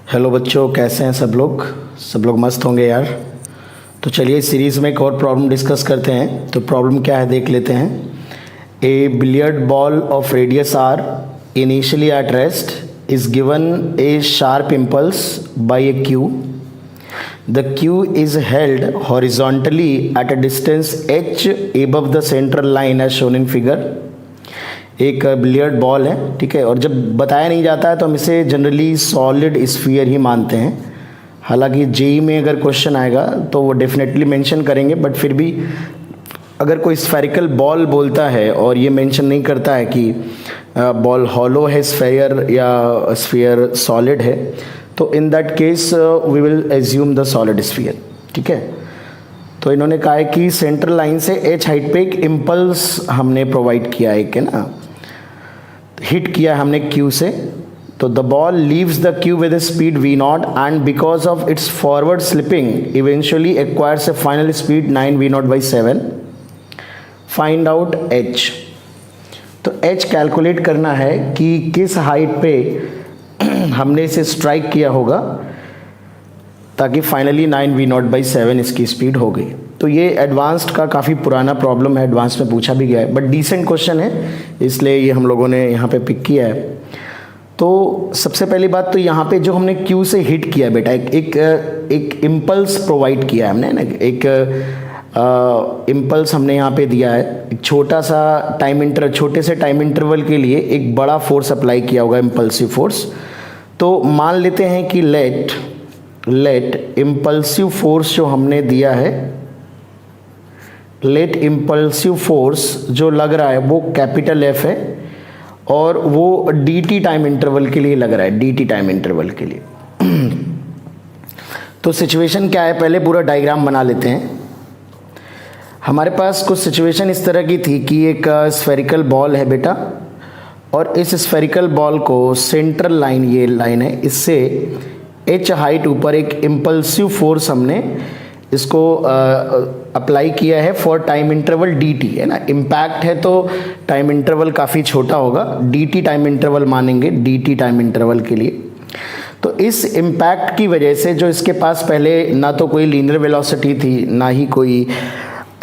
Hello बच्चों, कैसे हैं सब लोग मस्त होंगे यार। तो चलिए इस सीरीज़ में एक और प्रॉब्लम डिस्कस करते हैं। तो प्रॉब्लम क्या है देख लेते हैं। A billiard ball of radius R initially at rest is given a sharp impulse by a cue. The Q is held horizontally at a distance h above the central line as shown in figure. एक billiard ball है, ठीक है, और जब बताया नहीं जाता है तो हम इसे जनरली सॉलिड स्फीयर ही मानते हैं। हालांकि जेई में अगर क्वेश्चन आएगा तो वो डेफिनेटली मेंशन करेंगे, बट फिर भी अगर कोई स्फेरिकल बॉल बोलता है और ये मेंशन नहीं करता है कि बॉल हॉलो है स्फीयर या स्फीयर सॉलिड है, तो in that case we will assume the solid sphere, ठीक है। तो इन्होंने कहा है कि सेंट्रल लाइन से एच हाइट पे एक इम्पल्स हमने प्रोवाइड किया है, कि ना हिट किया हमने क्यू से। तो the ball leaves the cue with speed v naught and because of its forward slipping eventually acquires a final speed 9 v naught by 7. Find out h. तो h कैलकुलेट करना है कि किस हाइट पे हमने इसे स्ट्राइक किया होगा ताकि फाइनली 9 v नॉट बाई 7 इसकी स्पीड हो गई। तो ये एडवांस्ड का काफ़ी पुराना प्रॉब्लम है, एडवांस में पूछा भी गया है, बट डिसेंट क्वेश्चन है, इसलिए ये हम लोगों ने यहाँ पे पिक किया है। तो सबसे पहली बात तो यहाँ पे जो हमने क्यू से हिट किया बेटा, एक इम्पल्स प्रोवाइड किया है हमने ना, एक इम्पल्स हमने यहाँ पे दिया है। एक छोटे से टाइम इंटरवल के लिए एक बड़ा फोर्स अप्लाई किया होगा, इम्पल्सिव फोर्स। तो मान लेते हैं कि लेट इम्पल्सिव फोर्स जो हमने दिया है, लेट इम्पल्सिव फोर्स जो लग रहा है वो कैपिटल एफ है और वो dt टाइम इंटरवल के लिए लग रहा है, dt टाइम इंटरवल के लिए। तो सिचुएशन क्या है, पहले पूरा डायग्राम बना लेते हैं। हमारे पास कुछ सिचुएशन इस तरह की थी कि एक स्फेरिकल बॉल है बेटा, और इस स्फेरिकल बॉल को सेंट्रल लाइन, ये लाइन है, इससे h हाइट ऊपर एक इम्पल्सिव फोर्स हमने इसको अप्लाई किया है फॉर टाइम इंटरवल dt, है ना। इम्पैक्ट है तो टाइम इंटरवल काफ़ी छोटा होगा, dt टाइम इंटरवल मानेंगे, dt टाइम इंटरवल के लिए। तो इस इम्पैक्ट की वजह से जो इसके पास पहले ना तो कोई लीनियर वेलोसिटी थी ना ही कोई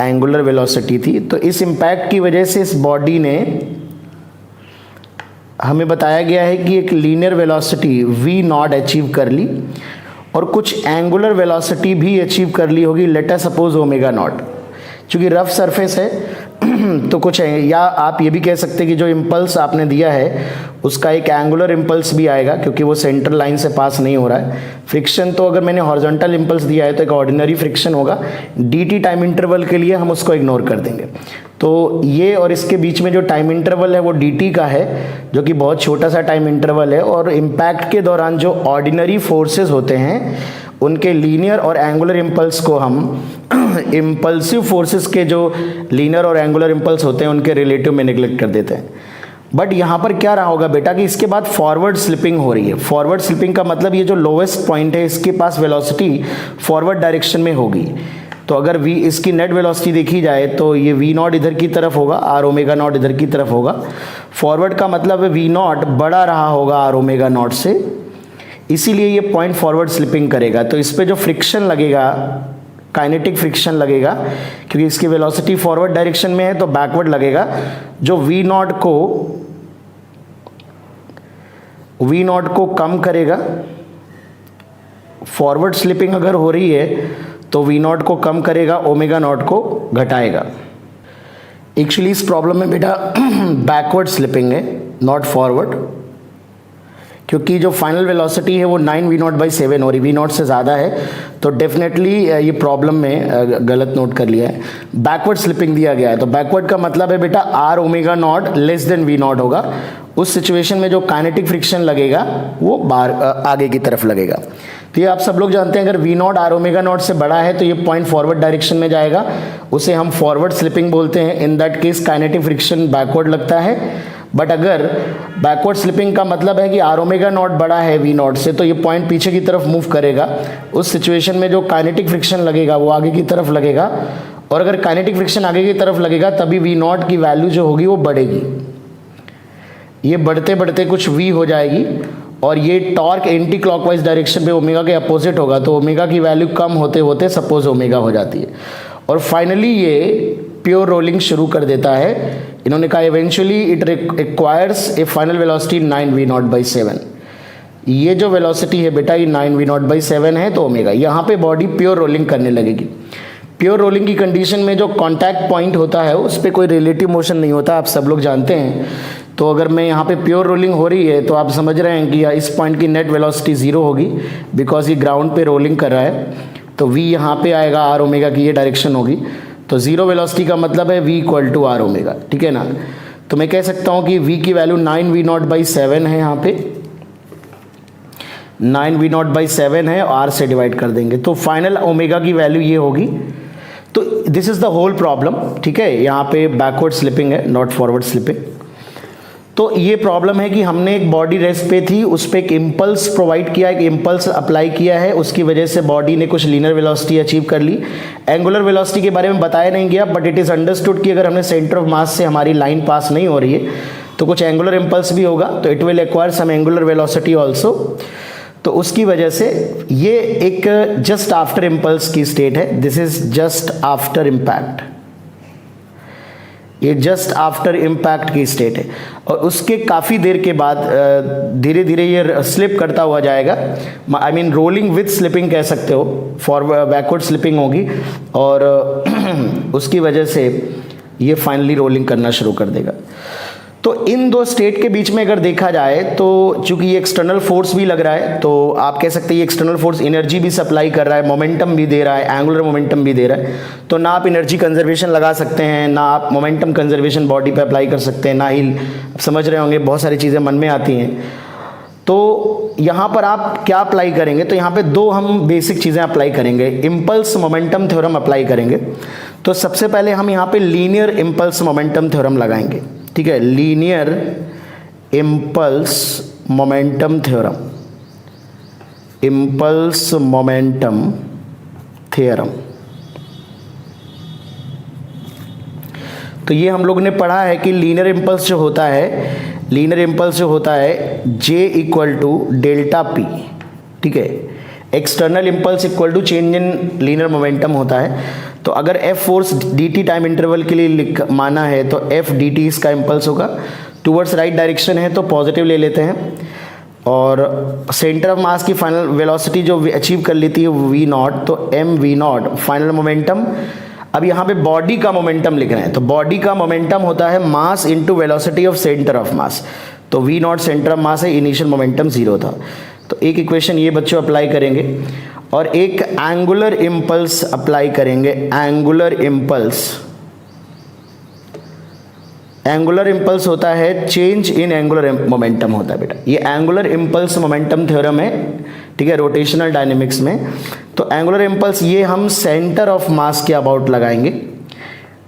एंगुलर वेलोसिटी थी, तो इस इम्पैक्ट की वजह से इस बॉडी ने, हमें बताया गया है कि एक linear velocity v not achieve कर ली और कुछ एंगुलर वेलोसिटी भी अचीव कर ली होगी, let us suppose omega naught. क्योंकि रफ सरफेस है तो कुछ है, या आप ये भी कह सकते हैं कि जो इम्पल्स आपने दिया है उसका एक एंगुलर इम्पल्स भी आएगा, क्योंकि वो सेंट्रल लाइन से पास नहीं हो रहा है। फ्रिक्शन तो अगर मैंने हॉरिजॉन्टल इम्पल्स दिया है तो एक ऑर्डिनरी फ्रिक्शन होगा, dt टाइम इंटरवल के लिए हम उसको इग्नोर कर देंगे। तो ये और इसके बीच में जो टाइम इंटरवल है वो dt का है, जो कि बहुत छोटा सा टाइम इंटरवल है, और इम्पैक्ट के दौरान जो ऑर्डिनरी फोर्सेस होते हैं उनके लीनियर और एंगुलर इम्पल्स को हम इम्पल्सिव फोर्सेस के जो लीनियर और एंगुलर इम्पल्स होते हैं उनके रिलेटिव में निगलेक्ट कर देते हैं। बट यहाँ पर क्या रहा होगा बेटा कि इसके बाद फॉरवर्ड स्लिपिंग हो रही है। फॉरवर्ड स्लिपिंग का मतलब ये जो लोवेस्ट पॉइंट है इसके पास वेलोसिटी फॉरवर्ड डायरेक्शन में होगी। तो अगर v इसकी नेट वेलोसिटी देखी जाए तो ये v नॉट इधर की तरफ होगा, r ओमेगा नॉट इधर की तरफ होगा। फॉरवर्ड का मतलब है v नॉट बड़ा रहा होगा r ओमेगा नॉट से, इसीलिए ये पॉइंट फॉरवर्ड स्लिपिंग करेगा। तो इस पे जो फ्रिक्शन लगेगा, काइनेटिक फ्रिक्शन लगेगा, क्योंकि इसकी वेलोसिटी फॉरवर्ड डायरेक्शन में है तो बैकवर्ड लगेगा, जो v नॉट को कम करेगा। फॉरवर्ड स्लिपिंग अगर हो रही है तो v नॉट को कम करेगा, ओमेगा नॉट को घटाएगा। एक्चुअली इस प्रॉब्लम में बेटा बैकवर्ड स्लिपिंग है, नॉट फॉरवर्ड, क्योंकि जो फाइनल वेलोसिटी है वो 9 v नॉट बाई 7 हो रही, v नॉट से ज़्यादा है, तो डेफिनेटली ये प्रॉब्लम में गलत नोट कर लिया है। बैकवर्ड स्लिपिंग दिया गया है, तो बैकवर्ड का मतलब है बेटा r omega not less than v not होगा। उस सिचुएशन में जो काइनेटिक फ्रिक्शन लगेगा वो आगे की तरफ लगेगा। तो ये आप सब लोग जानते हैं, अगर v not r omega not से बड़ा है तो ये पॉइंट फॉरवर्ड डायरेक्शन में जाएगा, उसे हम फॉरवर्ड स्लिपिंग बोलते हैं। इन that case kinetic friction backward लगता है। बट अगर बैकवर्ड स्लिपिंग का मतलब है कि r ओमेगा नॉट बड़ा है v नॉट से, तो ये पॉइंट पीछे की तरफ मूव करेगा। उस सिचुएशन में जो काइनेटिक फ्रिक्शन लगेगा वो आगे की तरफ लगेगा, और अगर काइनेटिक फ्रिक्शन आगे की तरफ लगेगा तभी v नॉट की वैल्यू जो होगी वो बढ़ेगी। ये बढ़ते बढ़ते कुछ v हो जाएगी और ये टॉर्क एंटी क्लॉकवाइज डायरेक्शन में ओमेगा के अपोजिट होगा, तो ओमेगा की वैल्यू कम होते होते सपोज ओमेगा हो जाती है, और फाइनली ये प्योर रोलिंग शुरू कर देता है। इन्होंने कहा eventually it requires A final velocity 9v0/7। ये जो वेलोसिटी है बेटा ये 9v0/7 है, तो ओमेगा यहाँ पे बॉडी प्योर रोलिंग करने लगेगी। प्योर रोलिंग की कंडीशन में जो कांटेक्ट पॉइंट होता है उस पर कोई रिलेटिव मोशन नहीं होता, आप सब लोग जानते हैं। तो अगर मैं यहाँ पे प्योर रोलिंग हो रही है तो आप समझ रहे हैं कि इस पॉइंट की नेट वेलोसिटी 0 होगी, बिकॉज ये ग्राउंड पे रोलिंग कर रहा है। तो v यहाँ पे आएगा, r ओमेगा की ये डायरेक्शन होगी, तो 0 वेलोसिटी का मतलब है v = r ओमेगा, ठीक है ना। तो मैं कह सकता हूँ कि v की वैल्यू 9v0/7 है, यहाँ पे 9v0/7 है, r से डिवाइड कर देंगे तो फाइनल ओमेगा की वैल्यू ये होगी। तो this is the whole problem, ठीक है। यहाँ पे बैकवर्ड स्लिपिंग है, नॉट फॉरवर्ड स्लिपिंग। तो ये प्रॉब्लम है कि हमने एक बॉडी रेस्ट पे थी, उस पर एक इम्पल्स प्रोवाइड किया, एक इम्पल्स अप्लाई किया है, उसकी वजह से बॉडी ने कुछ लीनियर वेलोसिटी अचीव कर ली। एंगुलर वेलोसिटी के बारे में बताया नहीं गया, बट इट इज़ अंडरस्टूड कि अगर हमने सेंटर ऑफ मास से हमारी लाइन पास नहीं हो रही है तो कुछ एंगुलर इम्पल्स भी होगा, तो it will acquire some angular velocity also. तो उसकी वजह से ये एक जस्ट आफ्टर इम्पल्स की स्टेट है, this is just after impact, ये जस्ट आफ्टर इम्पैक्ट की स्टेट है। और उसके काफ़ी देर के बाद धीरे धीरे ये स्लिप करता हुआ जाएगा, I mean rolling with slipping कह सकते हो, फॉरवर्ड बैकवर्ड स्लिपिंग होगी, और उसकी वजह से ये फाइनली रोलिंग करना शुरू कर देगा। तो इन दो स्टेट के बीच में अगर देखा जाए तो चूंकि ये एक्सटर्नल फोर्स भी लग रहा है, तो आप कह सकते हैं ये एक्सटर्नल फोर्स एनर्जी भी सप्लाई कर रहा है, मोमेंटम भी दे रहा है, एंगुलर मोमेंटम भी दे रहा है। तो ना आप एनर्जी कंजर्वेशन लगा सकते हैं, ना आप मोमेंटम कंजर्वेशन बॉडी पे अप्लाई कर सकते हैं, ना ही समझ रहे होंगे बहुत सारी चीज़ें मन में आती हैं। तो यहाँ पर आप क्या अप्लाई करेंगे, तो यहाँ पे दो हम बेसिक चीज़ें अप्लाई करेंगे, इम्पल्स मोमेंटम थ्योरम अप्लाई करेंगे। तो सबसे पहले हम यहाँ पे लीनियर इम्पल्स मोमेंटम थ्योरम लगाएंगे, ठीक है, linear impulse momentum theorem, impulse momentum theorem. तो ये हम लोग ने पढ़ा है कि लीनियर इम्पल्स जो होता है, लीनियर इम्पल्स जो होता है J = डेल्टा P, ठीक है। External impulse equal to change in linear momentum होता है। तो अगर F force dt time interval के लिए माना है तो F dt इसका इम्पल्स होगा, टूवर्ड्स राइट डायरेक्शन है तो पॉजिटिव ले लेते हैं, और सेंटर ऑफ मास की फाइनल वेलोसिटी जो अचीव कर लेती है v0, तो mv0 फाइनल मोमेंटम। अब यहाँ पे बॉडी का मोमेंटम लिख रहे हैं, तो बॉडी का मोमेंटम होता है mass into velocity of centre of mass. तो v0 सेंटर ऑफ मास है, इनिशियल मोमेंटम 0 था। तो एक इक्वेशन ये बच्चों अप्लाई करेंगे, और एक एंगुलर इम्पल्स अप्लाई करेंगे, एंगुलर इम्पल्स। एंगुलर इम्पल्स होता है चेंज इन एंगुलर मोमेंटम होता है बेटा, ये एंगुलर इम्पल्स मोमेंटम थ्योरम है, ठीक है, रोटेशनल डायनेमिक्स में। तो एंगुलर इम्पल्स ये हम सेंटर ऑफ मास के अबाउट लगाएंगे।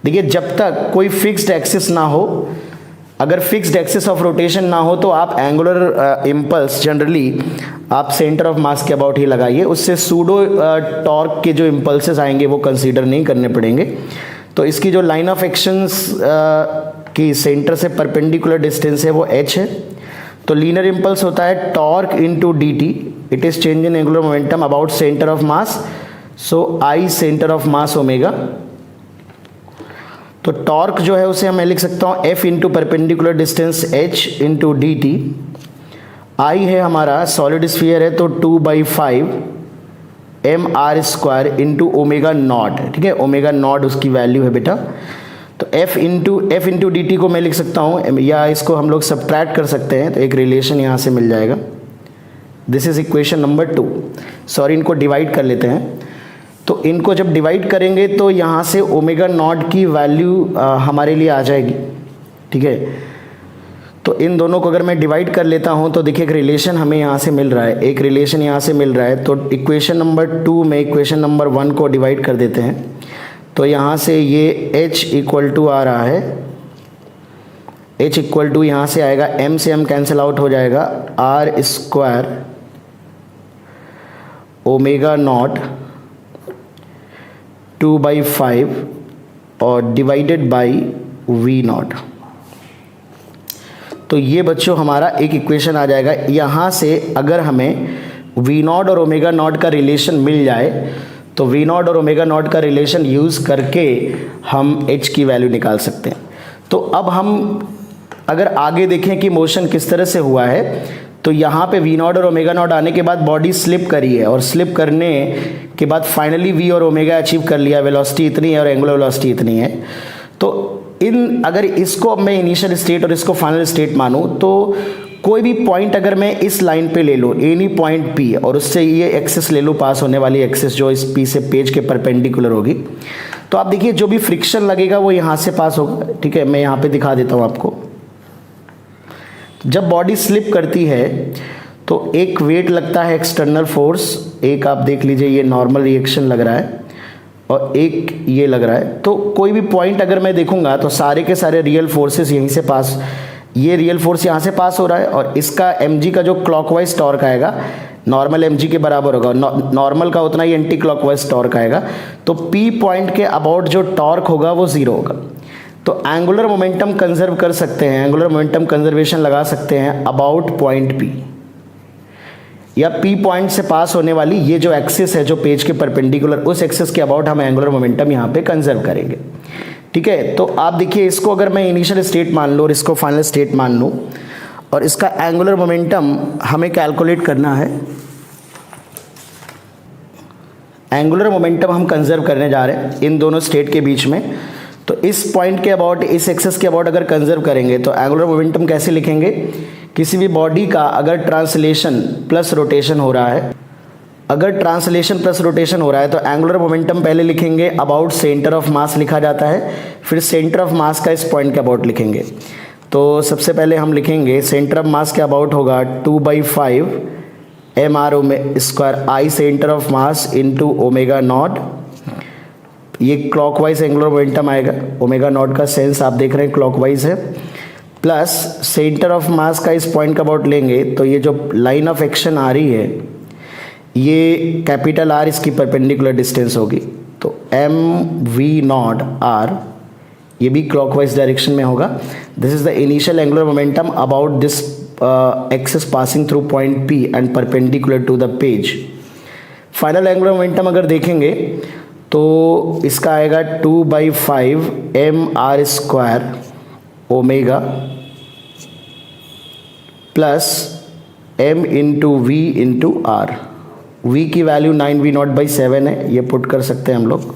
देखिए जब तक कोई फिक्स्ड एक्सिस ना हो, अगर फिक्स्ड एक्सिस ऑफ रोटेशन ना हो तो आप एंगुलर इम्पल्स जनरली आप सेंटर ऑफ मास के अबाउट ही लगाइए, उससे सूडो टॉर्क के जो इम्पल्सेस आएंगे वो कंसीडर नहीं करने पड़ेंगे। तो इसकी जो लाइन ऑफ एक्शंस की सेंटर से परपेंडिकुलर डिस्टेंस है वो h है। तो लीनियर इम्पल्स होता है torque into dt, it is change in angular momentum about centre of mass, so I centre of mass omega. तो टॉर्क जो है उसे मैं लिख सकता हूँ F into perpendicular distance h into D T. I है हमारा सॉलिड स्फीयर है तो 2/5 mr² इंटू ओमेगा नॉट, ठीक है, ओमेगा नॉट उसकी वैल्यू है बेटा। तो F इंटू डी टी को मैं लिख सकता हूँ, या इसको हम लोग सब्ट्रैक्ट कर सकते हैं, तो एक रिलेशन यहाँ से मिल जाएगा। This is equation number 2। Sorry, इनको डिवाइड कर लेते हैं। तो इनको जब डिवाइड करेंगे तो यहाँ से ओमेगा नॉट की वैल्यू हमारे लिए आ जाएगी, ठीक है। तो इन दोनों को अगर मैं डिवाइड कर लेता हूँ तो देखिए एक रिलेशन हमें यहाँ से मिल रहा है, एक रिलेशन यहाँ से मिल रहा है। तो इक्वेशन नंबर 2 में इक्वेशन नंबर 1 को डिवाइड कर देते हैं, तो यहाँ से ये h = आ रहा है, h = यहाँ से आएगा, m से m कैंसिल आउट हो जाएगा, r² ओमेगा नॉट 2/5 और डिवाइडेड बाई v0। तो ये बच्चों हमारा एक इक्वेशन आ जाएगा। यहाँ से अगर हमें वी नॉट और ओमेगा नॉट का रिलेशन मिल जाए तो वी नॉट और ओमेगा नॉट का रिलेशन यूज़ करके हम एच की वैल्यू निकाल सकते हैं। तो अब हम अगर आगे देखें कि मोशन किस तरह से हुआ है, तो यहाँ पे वी नॉट और ओमेगा नॉट आने के बाद बॉडी स्लिप करी है और स्लिप करने के बाद फाइनली वी और ओमेगा अचीव कर लिया, वेलोसिटी इतनी है और एंगुलर वेलोसिटी इतनी है। तो अगर इसको अब मैं इनिशियल स्टेट और इसको फाइनल स्टेट मानूँ तो कोई भी पॉइंट अगर मैं इस लाइन पे ले लूँ, एनी पॉइंट पी, और उससे ये एक्सेस ले लूँ, पास होने वाली एक्सेस जो इस पी से पेज के परपेंडिकुलर होगी, तो आप देखिए जो भी फ्रिक्शन लगेगा वो यहाँ से पास होगा। ठीक है, मैं यहाँ पे दिखा देता हूँ आपको। जब बॉडी स्लिप करती है तो एक वेट लगता है एक्सटर्नल फोर्स, एक आप देख लीजिए ये नॉर्मल रिएक्शन लग रहा है और एक ये लग रहा है। तो कोई भी पॉइंट अगर मैं देखूंगा तो सारे के सारे रियल फोर्सेस यहीं से पास, ये रियल फोर्स यहाँ से पास हो रहा है और इसका mg का जो क्लॉकवाइज टॉर्क आएगा नॉर्मल mg के बराबर होगा, नॉर्मल का उतना ही एंटी क्लॉकवाइज टॉर्क आएगा। तो p पॉइंट के अबाउट जो टॉर्क होगा वो ज़ीरो होगा। तो एंगुलर मोमेंटम कंजर्व कर सकते हैं, एंगुलर मोमेंटम कंजर्वेशन लगा सकते हैं अबाउट पॉइंट p, या p पॉइंट से पास होने वाली ये जो एक्सिस है जो पेज के परपेंडिकुलर, उस एक्सिस के अबाउट हम एंगुलर मोमेंटम यहाँ पे कंजर्व करेंगे। ठीक है, तो आप देखिए इसको अगर मैं इनिशियल स्टेट मान लूँ और इसको फाइनल स्टेट मान लूँ और इसका एंगुलर मोमेंटम हमें कैलकुलेट करना है। एंगुलर मोमेंटम हम कंजर्व करने जा रहे हैं इन दोनों स्टेट के बीच में। तो इस पॉइंट के अबाउट, इस एक्सिस के अबाउट अगर कंजर्व करेंगे तो एंगुलर मोमेंटम कैसे लिखेंगे? किसी भी बॉडी का अगर ट्रांसलेशन प्लस रोटेशन हो रहा है, अगर ट्रांसलेशन प्लस रोटेशन हो रहा है तो एंगुलर मोमेंटम पहले लिखेंगे अबाउट सेंटर ऑफ मास लिखा जाता है, फिर सेंटर ऑफ मास का इस पॉइंट के अबाउट लिखेंगे। तो सबसे पहले हम लिखेंगे सेंटर ऑफ मास के अबाउट होगा 2/5 mr² I centre of mass into omega naught. ये क्लॉकवाइज एंगुलर मोमेंटम आएगा, ओमेगा नॉट का सेंस आप देख रहे हैं क्लॉकवाइज है, प्लस सेंटर ऑफ मास का इस पॉइंट का अबाउट लेंगे तो ये जो लाइन ऑफ एक्शन आ रही है ये कैपिटल R इसकी परपेंडिकुलर डिस्टेंस होगी। तो mv0r ये भी क्लॉकवाइज डायरेक्शन में होगा। This is the initial angular momentum about this axis passing through point P and perpendicular to the page. Final angular momentum अगर देखेंगे तो इसका आएगा 2/5 mr² omega plus m into v into r. v की value 9v0/7 है, ये put कर सकते हैं हम लोग।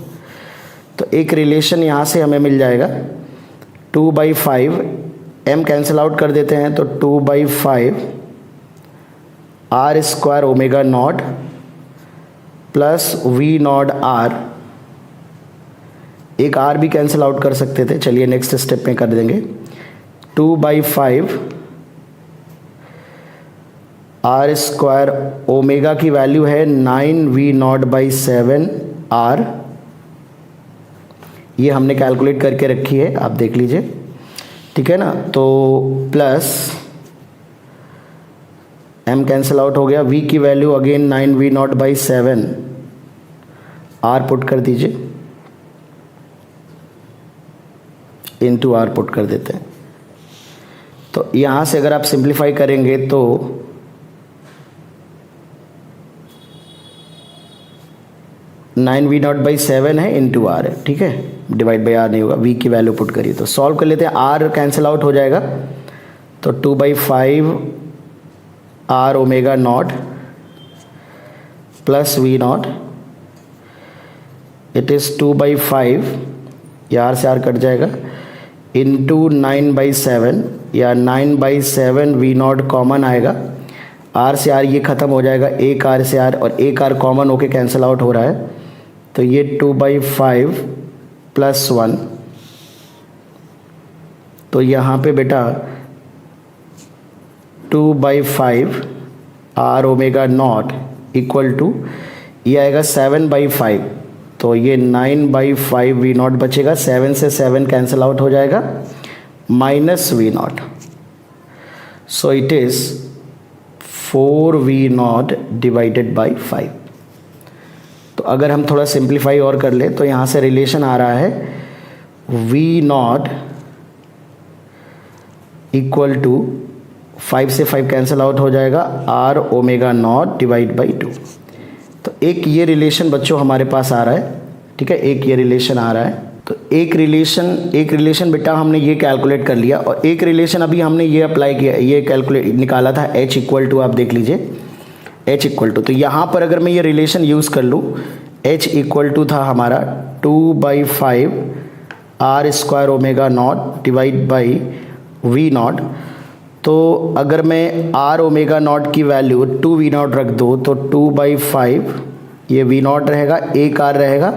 तो एक रिलेशन यहाँ से हमें मिल जाएगा 2/5, m कैंसिल आउट कर देते हैं तो 2/5 r² omega naught plus v0 r, एक r भी कैंसिल आउट कर सकते थे, चलिए नेक्स्ट स्टेप में कर देंगे। 2/5 r² ओमेगा की वैल्यू है 9v0/7 r, ये हमने कैलकुलेट करके रखी है, आप देख लीजिए। ठीक है ना, तो प्लस m कैंसिल आउट हो गया, v की value again 9v0/7 r put कर दीजिए, इनटू r पुट कर देते हैं। तो यहाँ से अगर आप सिंप्लीफाई करेंगे तो नाइन v0/7 है इंटू r है, ठीक है, डिवाइड बाई r नहीं होगा, v की वैल्यू पुट करिए। तो सॉल्व कर लेते हैं, r कैंसिल आउट हो जाएगा तो 2/5 r omega not plus v0, it is 2/5, या r से r कट जाएगा, इंटू 9/7 या 9/7 v0 कॉमन आएगा, r से r ये ख़त्म हो जाएगा, एक r से r और एक r कॉमन होके कैंसिल आउट हो रहा है, तो ये 2/5 प्लस 1। तो यहाँ पे बेटा 2/5 r omega naught equal to ये आएगा 7/5, तो ये 9/5 v0 बचेगा, 7 से 7 कैंसिल आउट हो जाएगा, minus v0। So it is 4v0 divided by 5। तो अगर हम थोड़ा सिंप्लीफाई और कर ले तो यहाँ से रिलेशन आ रहा है v0 इक्वल टू 5 से 5 कैंसिल आउट हो जाएगा, r omega naught divide by 2। तो एक ये रिलेशन बच्चों हमारे पास आ रहा है, ठीक है, एक ये रिलेशन आ रहा है। तो एक रिलेशन बेटा हमने ये कैलकुलेट कर लिया, और एक रिलेशन अभी हमने ये अप्लाई किया, ये कैलकुलेट निकाला था h इक्वल टू, आप देख लीजिए h इक्वल टू। तो यहाँ पर अगर मैं ये रिलेशन यूज़ कर लूँ, h इक्वल टू था हमारा 2/5 r square omega naught divide by v naught. तो अगर मैं आर ओमेगा नॉट की वैल्यू 2 वी नॉट रख दूँ तो 2/5 ये वी नॉट रहेगा, एक आर रहेगा,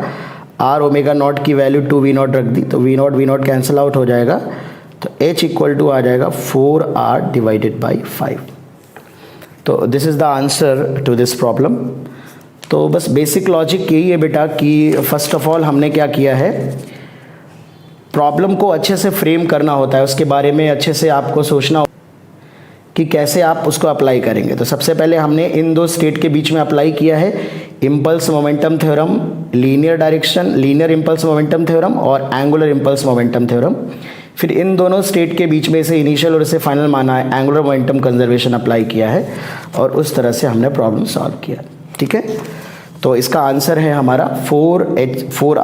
आर ओमेगा नॉट की वैल्यू 2 वी नॉट रख दी तो वी नॉट कैंसिल आउट हो जाएगा। तो h इक्वल टू आ जाएगा 4r डिवाइडेड बाई 5। तो this is the answer to this problem. तो बस बेसिक लॉजिक यही है बेटा कि फर्स्ट ऑफ ऑल हमने क्या किया है, प्रॉब्लम को अच्छे से फ्रेम करना होता है, उसके बारे में अच्छे से आपको सोचना कि कैसे आप उसको अप्लाई करेंगे। तो सबसे पहले हमने इन दो स्टेट के बीच में अप्लाई किया है impulse momentum theorem, linear impulse momentum theorem और एंगुलर इम्पल्स मोमेंटम थ्योरम। फिर इन दोनों स्टेट के बीच में से इनिशियल और इसे फाइनल माना है, एंगुलर मोमेंटम कंजर्वेशन अप्लाई किया है, और उस तरह से हमने प्रॉब्लम सॉल्व किया। ठीक है, तो इसका आंसर है हमारा 4r